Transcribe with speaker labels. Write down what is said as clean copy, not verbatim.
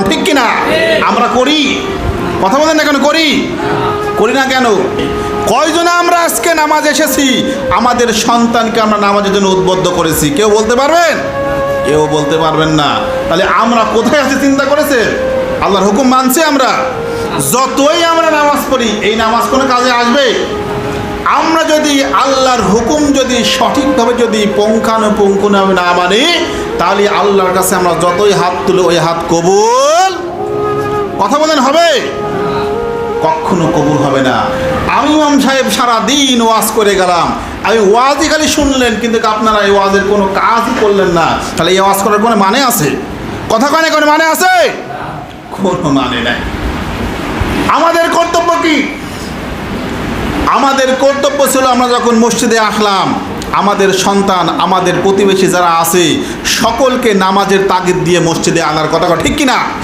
Speaker 1: ঠিক কিনা? আমরা করি? কথা বলেন না কেন করি? করি না কেন? কয়জনে আমরা আজকে নামাজ এসেছি, আমাদের সন্তানকে আমরা নামাজের জন্য উদ্বুদ্ধ করেছি? কেউ বলতে পারবেন? কেউ বলতে পারবেন না। তাহলে আমরা কোথায় আছি চিন্তা করেছেন? আল্লাহর হুকুম মানছি আমরা? যতই আমরা নামাজ পড়ি, এই নামাজ কোনো কাজে আসবে? আমরা যদি আল্লাহর হুকুম যদি সঠিকভাবে যদি পুঙ্খানুপুঙ্খভাবে না মানি, তাহলে আল্লাহর কাছে আমরা যতই হাত তুলে ওই হাত কবুল, কথা বলেন, হবে? কখনো কবুল হবে না। আমি ইমাম সাহেব সারাদিন ওয়াজ করে গেলাম, আমি ওয়াজই খালি শুনলেন, কিন্তু আপনারা এই ওয়াজের কোনো কাজই করলেন না, তাহলে এই ওয়াজ করার কোনো মানে আছে? কথা কয় না, কোনো মানে আছে? কোনো মানে নাই। আমাদের কর্তব্য কি? আমাদের কর্তব্য ছিল আমরা যখন মসজিদে আসলাম, আমাদের সন্তান, আমাদের প্রতিবেশী যারা আছে সকলকে নামাজের তাগিদ দিয়ে মসজিদে আনার কথা, ঠিক কিনা?